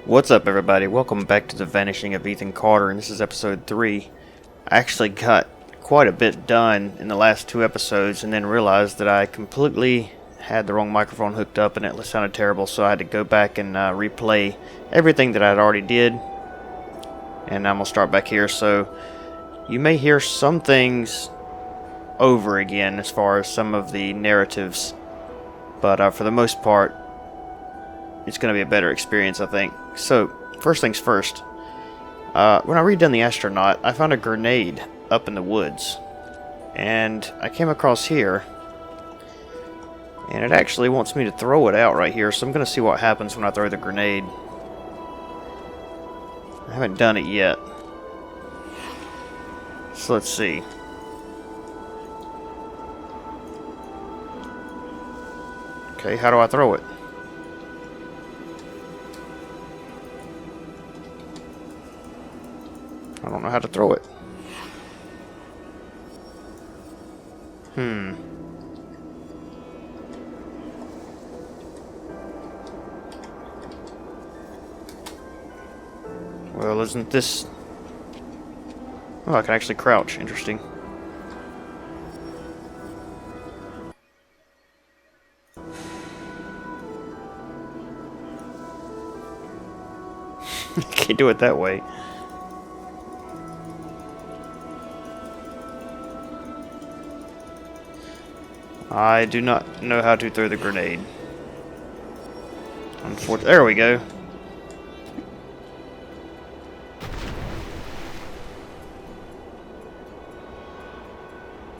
What's up, everybody? Welcome back to the Vanishing of Ethan Carter, and this is episode 3. I actually got quite a bit done in the last 2 episodes and then realized that I completely had the wrong microphone hooked up and it sounded terrible, so I had to go back and replay everything that I'd already did. And I'm going to start back here, so you may hear some things over again as far as some of the narratives, but for the most part, it's going to be a better experience, I think. So, first things first. When I redone the astronaut, I found a grenade up in the woods. And I came across here. And it actually wants me to throw it out right here, so I'm going to see what happens when I throw the grenade. I haven't done it yet. So let's see. Okay, how do I throw it? I don't know how to throw it. Well, isn't this... Oh, I can actually crouch. Interesting. Can't do it that way. I do not know how to throw the grenade. Unfortunately, there we go.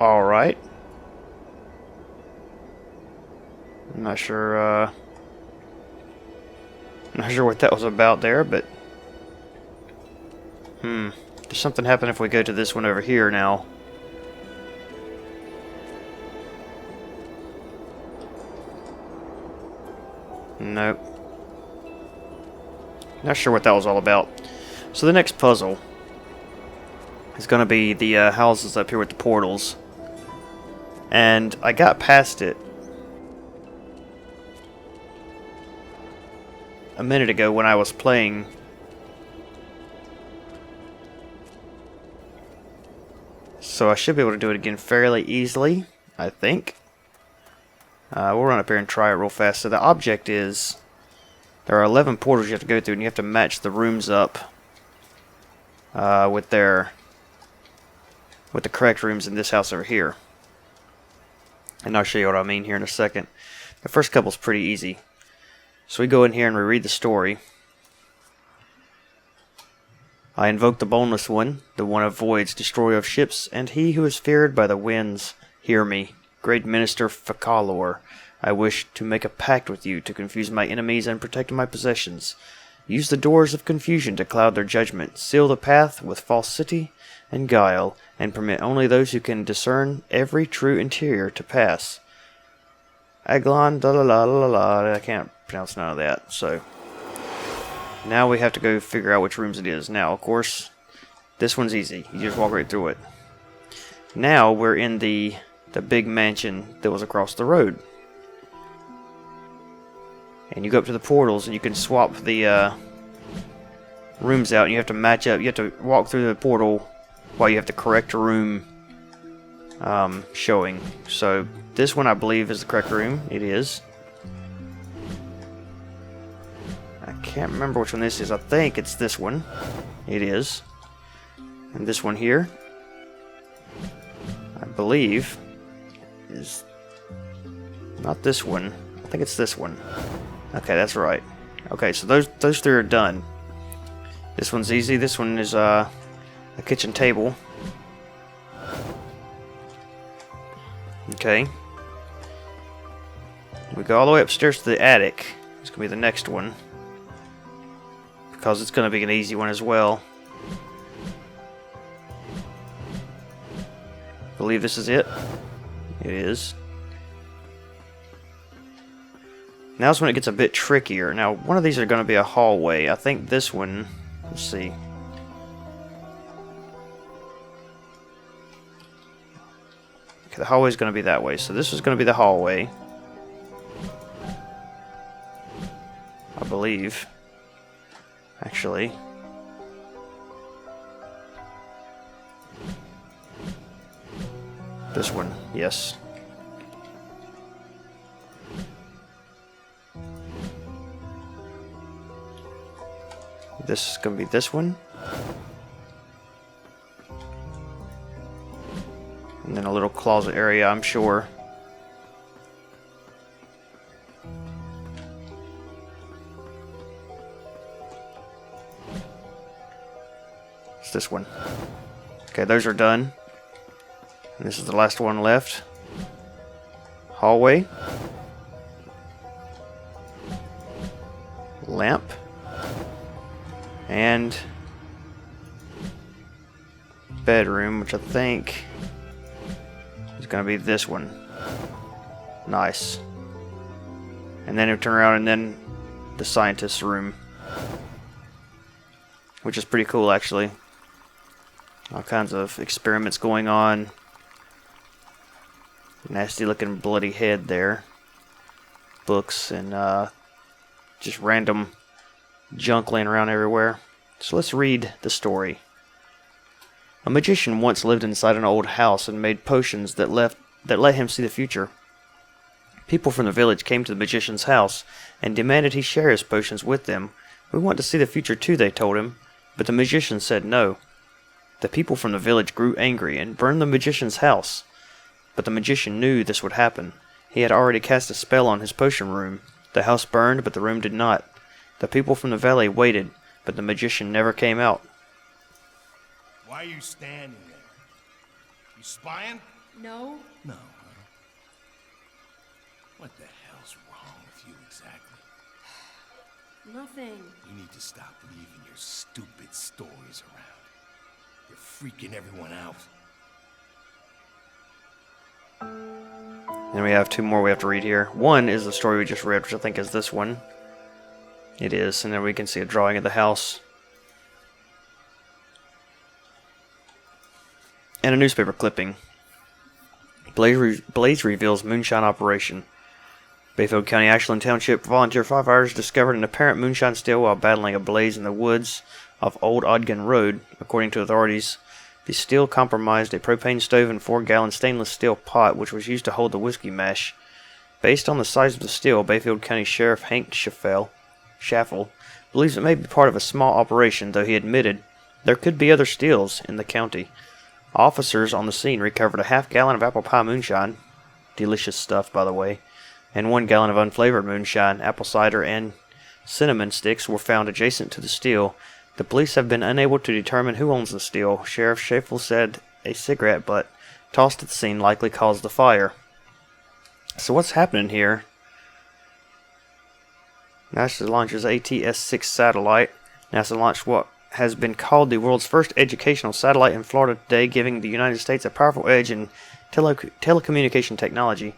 Alright. I'm not sure what that was about there, but does something happen if we go to this one over here now? Nope. Not sure what that was all about. So the next puzzle is going to be the houses up here with the portals. And I got past it a minute ago when I was playing. So I should be able to do it again fairly easily, I think. We'll run up here and try it real fast. So the object is, there are 11 portals you have to go through, and you have to match the rooms up with the correct rooms in this house over here. And I'll show you what I mean here in a second. The first couple's pretty easy. So we go in here and we read the story. I invoke the boneless one, the one of voids, destroyer of ships, and he who is feared by the winds. Hear me. Great Minister Facalor, I wish to make a pact with you to confuse my enemies and protect my possessions. Use the doors of confusion to cloud their judgment, seal the path with falsity and guile, and permit only those who can discern every true interior to pass. Aglon, da la la la la, I can't pronounce none of that, so... Now we have to go figure out which rooms it is. Now, of course, this one's easy. You just walk right through it. Now we're in the big mansion that was across the road. And you go up to the portals and you can swap the rooms out and you have to match up. You have to walk through the portal while you have the correct room showing. So this one I believe is the correct room. It is. I can't remember which one this is. I think it's this one. It is. And this one here, I believe, is not this one. I think it's this one. Okay, that's right. Okay, so those 3 are done. This one's easy. This one is a kitchen table. Okay. We go all the way upstairs to the attic. It's gonna be the next one, because it's gonna be an easy one as well. I believe this is it. It is. Now is when it gets a bit trickier. Now, one of these are going to be a hallway. I think this one... Let's see. Okay, the hallway is going to be that way. So this is going to be the hallway. I believe. Actually, this one, yes. This is going to be this one. And then a little closet area, I'm sure. It's this one. Okay, those are done. And this is the last one left. Hallway. Lamp. And bedroom, which I think is going to be this one. Nice. And then you turn around and then the scientist's room, which is pretty cool actually. All kinds of experiments going on. Nasty looking bloody head there. Books and just random junk laying around everywhere. So let's read the story. A magician once lived inside an old house and made potions that let him see the future. People from the village came to the magician's house and demanded he share his potions with them. We want to see the future too, they told him, but the magician said no. The people from the village grew angry and burned the magician's house. But the magician knew this would happen. He had already cast a spell on his potion room. The house burned, but the room did not. The people from the valley waited, but the magician never came out. Why are you standing there? You spying? No. No, huh? What the hell's wrong with you exactly? Nothing. You need to stop leaving your stupid stories around. You're freaking everyone out. Then we have two more we have to read here. One is the story we just read, which I think is this one. It is, and then we can see a drawing of the house. And a newspaper clipping. Blaze reveals moonshine operation. Bayfield County, Ashland Township volunteer firefighters discovered an apparent moonshine still while battling a blaze in the woods of Old Ogden Road. According to authorities, the still compromised a propane stove and 4-gallon stainless steel pot which was used to hold the whiskey mash. Based on the size of the still, Bayfield County Sheriff Hank Schaffel believes it may be part of a small operation, though he admitted there could be other stills in the county. Officers on the scene recovered a half-gallon of apple pie moonshine, delicious stuff by the way, and 1 gallon of unflavored moonshine. Apple cider and cinnamon sticks were found adjacent to the still. The police have been unable to determine who owns the still. Sheriff Schaffel said a cigarette butt tossed at the scene likely caused the fire. So what's happening here? NASA launches ATS-6 satellite. NASA launched what has been called the world's first educational satellite in Florida today, giving the United States a powerful edge in telecommunication technology.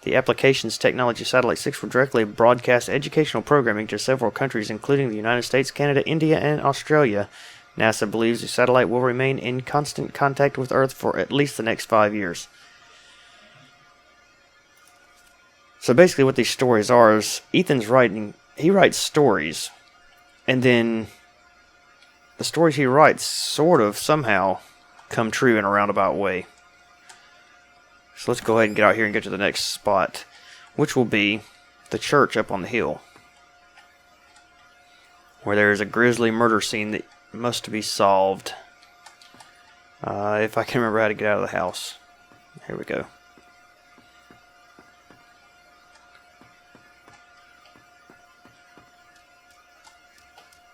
The applications technology Satellite 6 will directly broadcast educational programming to several countries, including the United States, Canada, India, and Australia. NASA believes the satellite will remain in constant contact with Earth for at least the next 5 years. So basically what these stories are is Ethan's writing, he writes stories, and then the stories he writes sort of somehow come true in a roundabout way. So let's go ahead and get out here and get to the next spot, which will be the church up on the hill, where there is a grisly murder scene that must be solved. If I can remember how to get out of the house. Here we go.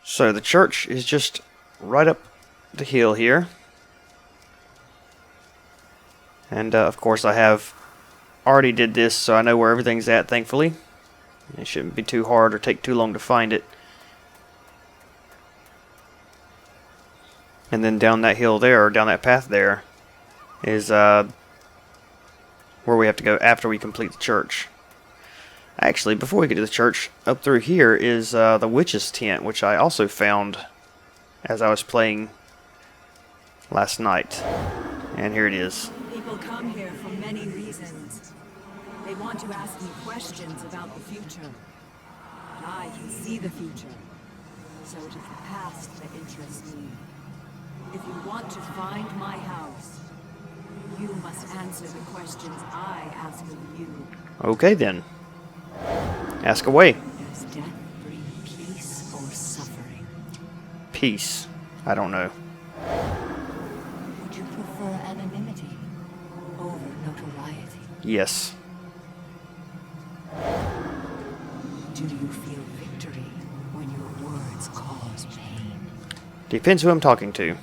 So the church is just right up the hill here. And of course I have already did this, so I know where everything's at, thankfully. It shouldn't be too hard or take too long to find it. And then down that hill there, or down that path there, is where we have to go after we complete the church. Actually, before we get to the church, up through here is the witch's tent, which I also found as I was playing last night. And here it is. People come here for many reasons. They want to ask me questions about the future. I can see the future. So it is the past that interests me. If you want to find my house, you must answer the questions I ask of you. Okay then. Ask away. Does death bring peace or suffering? Peace. I don't know. Would you prefer anonymity over notoriety? Yes. Do you feel victory when your words cause pain? Depends who I'm talking to.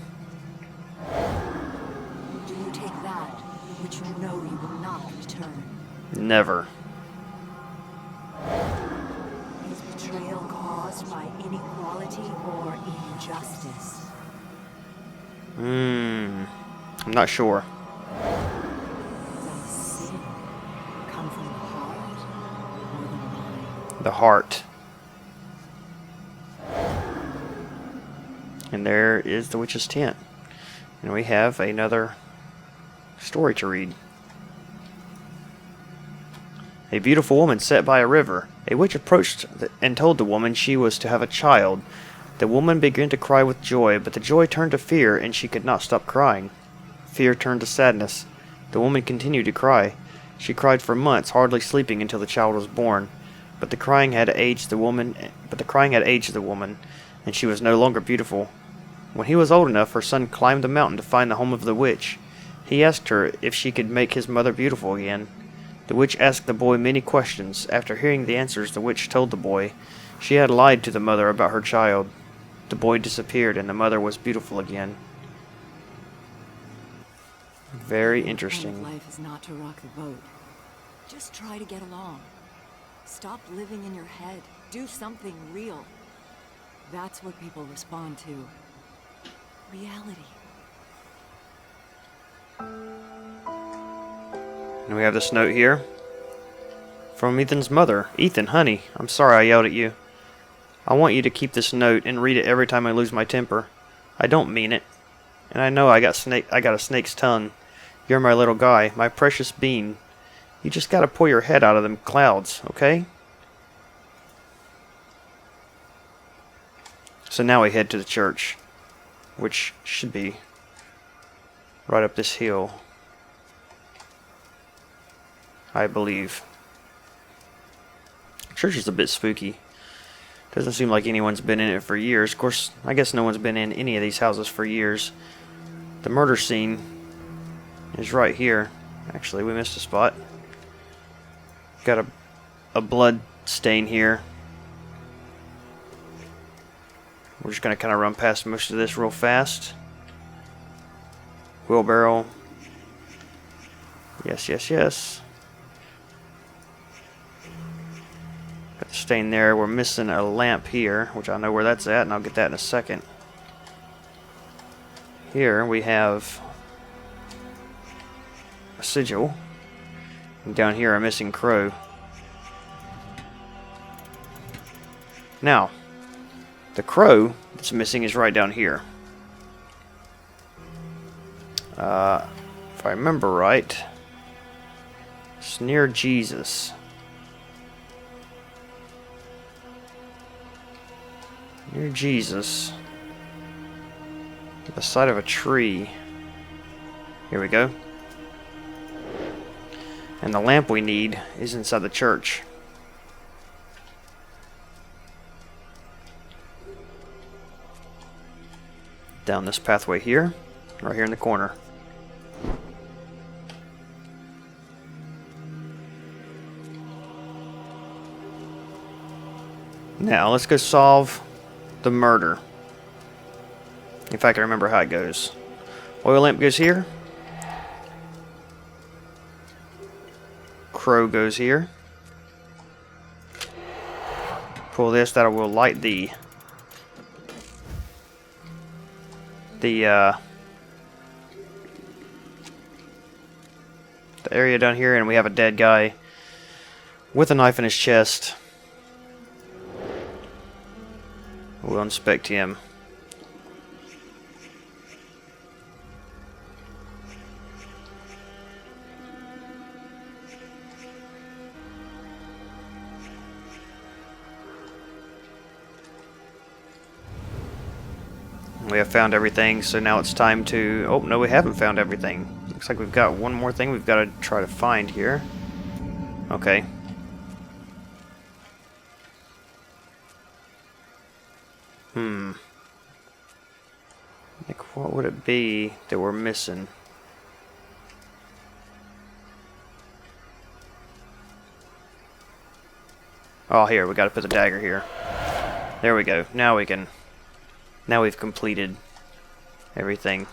Do you take that which you know you will not return? Never. Is betrayal caused by inequality or injustice? I'm not sure. Does sin come from the heart or the mind? The heart. And there is the witch's tent. And we have another story to read. A beautiful woman sat by a river. A witch approached and told the woman she was to have a child. The woman began to cry with joy, but the joy turned to fear, and she could not stop crying. Fear turned to sadness. The woman continued to cry. She cried for months, hardly sleeping until the child was born. But the crying had aged the woman, and she was no longer beautiful. When he was old enough, her son climbed the mountain to find the home of the witch. He asked her if she could make his mother beautiful again. The witch asked the boy many questions. After hearing the answers, the witch told the boy she had lied to the mother about her child. The boy disappeared, and the mother was beautiful again. Very interesting. Life is not to rock the boat. Just try to get along. Stop living in your head. Do something real. That's what people respond to. Reality. And we have this note here from Ethan's mother. Ethan, honey, I'm sorry I yelled at you. I want you to keep this note and read it every time I lose my temper. I don't mean it. And I know I got a snake's tongue. You're my little guy, my precious bean. You just gotta pull your head out of them clouds, okay? So now we head to the church, which should be right up this hill, I believe. Church is a bit spooky. Doesn't seem like anyone's been in it for years. Of course, I guess no one's been in any of these houses for years. The murder scene is right here. Actually, we missed a spot. Got a blood stain here. We're just going to kind of run past most of this real fast. Wheelbarrow. Yes, yes, yes. Got the stain there. We're missing a lamp here, which I know where that's at, and I'll get that in a second. Here we have a sigil. And down here a missing crow. Now, the crow that's missing is right down here. If I remember right, it's near Jesus. Near Jesus. The side of a tree. Here we go. And the lamp we need is inside the church. Down this pathway here, right here in the corner. Now, let's go solve the murder. If I can remember how it goes. Oil lamp goes here. Crow goes here. Pull this, that will light the area down here, and we have a dead guy with a knife in his chest. We'll inspect him. We have found everything, so now it's time to... Oh, no, we haven't found everything. Looks like we've got one more thing we've got to try to find here. Okay. Like, what would it be that we're missing? Oh, here, we gotta put the dagger here. There we go. Now we can... Now we've completed everything.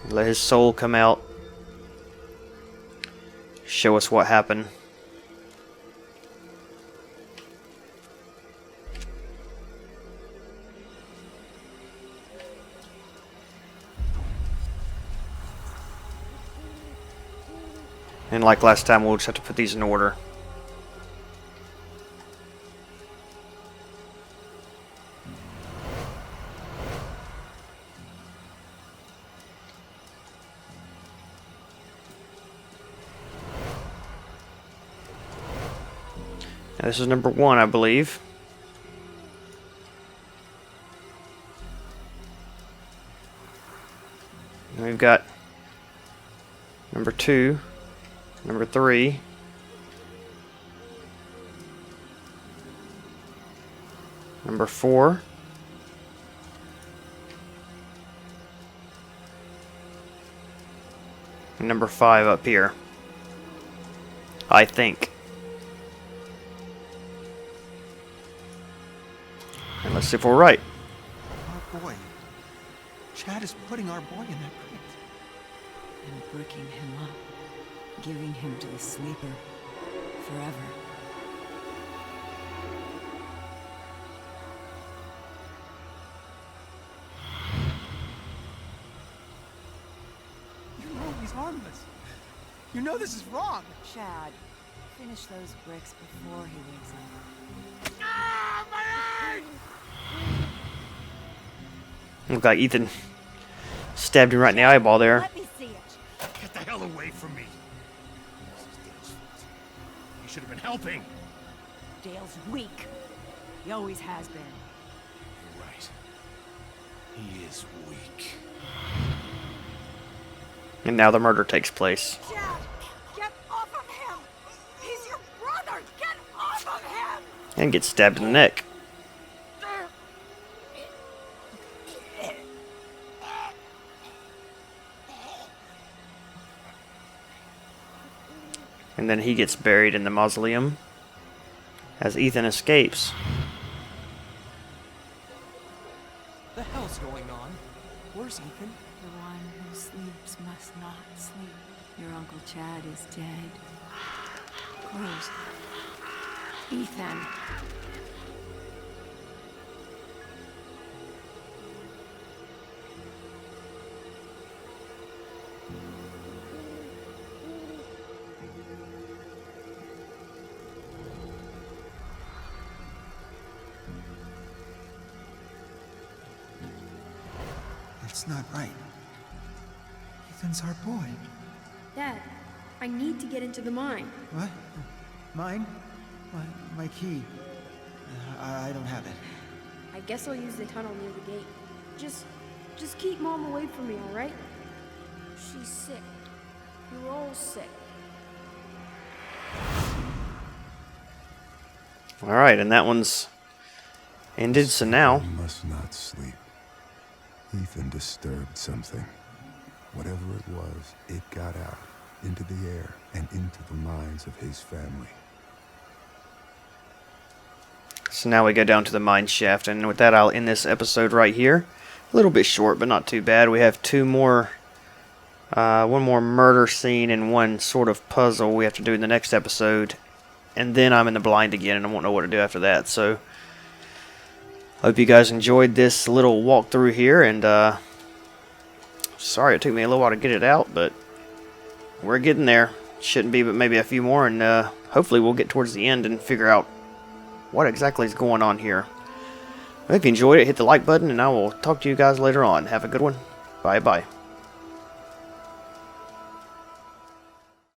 Let his soul come out. Show us what happened. And like last time, we'll just have to put these in order. Now, this is number 1, I believe. And we've got number 2. Number 3. Number 4. And number 5 up here. I think. And let's see if we're right. Our boy. Chad is putting our boy in that crate. And bricking him up. Giving him to the sleeper. Forever. You know he's harmless. You know this is wrong. Chad, finish those bricks before he wakes up. Ah, my eye! Look like Ethan stabbed him right in the eyeball there. Let me see it. Get the hell away from me. This is Dale's fault. He should have been helping. Dale's weak. He always has been. You're right. He is weak. And now the murder takes place. Dad, get off of him! He's your brother! Get off of him! And gets stabbed in the neck. And then he gets buried in the mausoleum as Ethan escapes. The hell's going on? Where's Ethan? The one who sleeps must not sleep. Your Uncle Chad is dead. Rose. Ethan. It's not right. Ethan's our boy. Dad, I need to get into the mine. What? Mine? My key. I don't have it. I guess I'll use the tunnel near the gate. Just keep Mom away from me, all right? She's sick. We're all sick. Alright, and that one's ended, so now... He must not sleep. Ethan disturbed something. Whatever it was, it got out, into the air, and into the minds of his family. So now we go down to the mine shaft, and with that I'll end this episode right here. A little bit short, but not too bad. We have two more, one more murder scene and one sort of puzzle we have to do in the next episode. And then I'm in the blind again, and I won't know what to do after that. So, hope you guys enjoyed this little walkthrough here, and sorry it took me a little while to get it out, but we're getting there. Shouldn't be but maybe a few more, and hopefully we'll get towards the end and figure out what exactly is going on here. If you enjoyed it, hit the like button, and I will talk to you guys later on. Have a good one. Bye-bye.